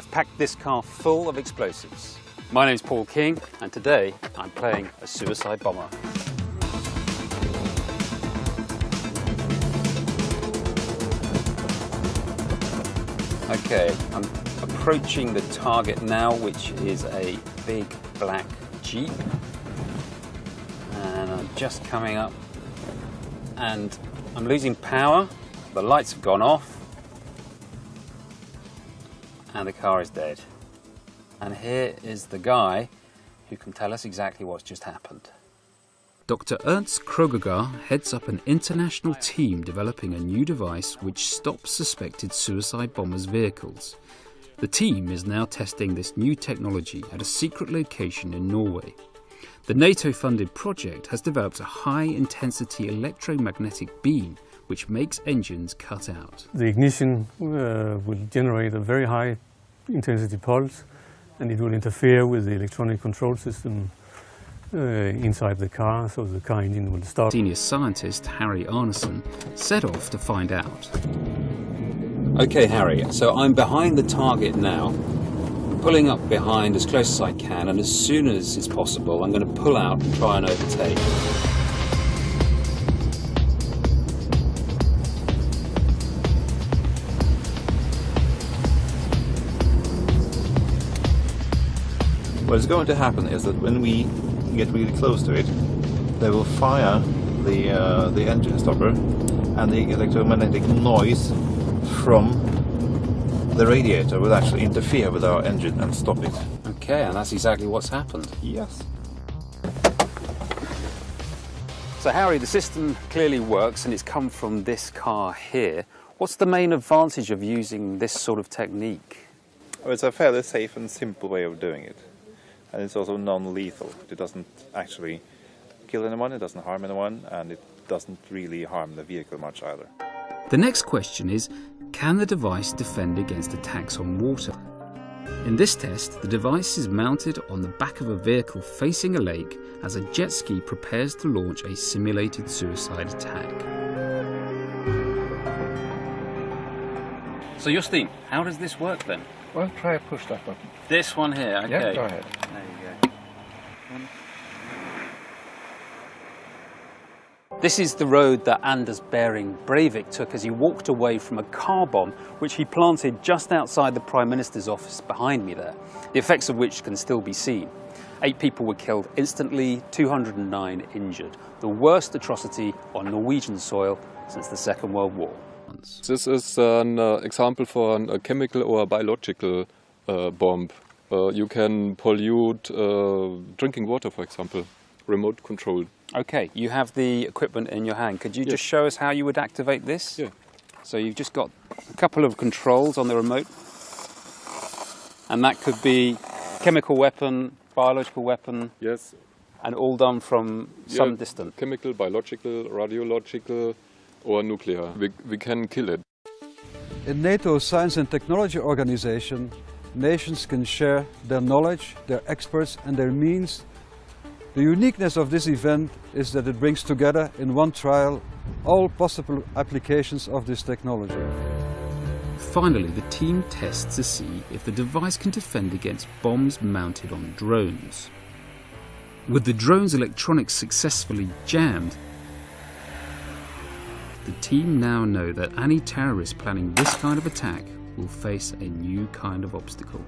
I've packed this car full of explosives. My name's Paul King, and today I'm playing a suicide bomber. Okay, I'm approaching the target now, which is a big black Jeep. And I'm just coming up, and I'm losing power. The lights have gone off, and the car is dead. And here is the guy who can tell us exactly what's just happened. Dr. Ernst Krogegar heads up an international team developing a new device which stops suspected suicide bombers' vehicles. The team is now testing this new technology at a secret location in Norway. The NATO-funded project has developed a high-intensity electromagnetic beam which makes engines cut out. The ignition will generate a very high-intensity pulse, and it will interfere with the electronic control system inside the car, so the car engine will start. Senior scientist Harry Arneson set off to find out. Okay, Harry, so I'm behind the target now, pulling up behind as close as I can, and as soon as it's possible, I'm going to pull out and try and overtake. What's going to happen is that when we get really close to it, they will fire the engine stopper, and the electromagnetic noise from the radiator will actually interfere with our engine and stop it. Okay, and that's exactly what's happened. Yes. So Harry, the system clearly works, and it's come from this car here. What's the main advantage of using this sort of technique? Well, it's a fairly safe and simple way of doing it. And it's also non-lethal. It doesn't actually kill anyone, it doesn't harm anyone, and it doesn't really harm the vehicle much either. The next question is, can the device defend against attacks on water? In this test, the device is mounted on the back of a vehicle facing a lake as a jet ski prepares to launch a simulated suicide attack. So Justin, how does this work then? Well, try to push that button. This one here, okay. Yeah, go ahead. There you go. This is the road that Anders Behring Breivik took as he walked away from a car bomb which he planted just outside the Prime Minister's office behind me there, the effects of which can still be seen. 8 people were killed instantly, 209 injured. The worst atrocity on Norwegian soil since the Second World War. This is an example for a chemical or biological bomb. You can pollute drinking water, for example, remote control. Okay, you have the equipment in your hand. Could you just show us how you would activate this? Yeah. So you've just got a couple of controls on the remote, and that could be chemical weapon, biological weapon. Yes. And all done from some distance. Chemical, biological, radiological, or nuclear. We can kill it. In NATO's Science and Technology Organization, nations can share their knowledge, their experts and their means. The uniqueness of this event is that it brings together in one trial all possible applications of this technology. Finally, the team tests to see if the device can defend against bombs mounted on drones. With the drone's electronics successfully jammed, the team now know that any terrorist planning this kind of attack will face a new kind of obstacle.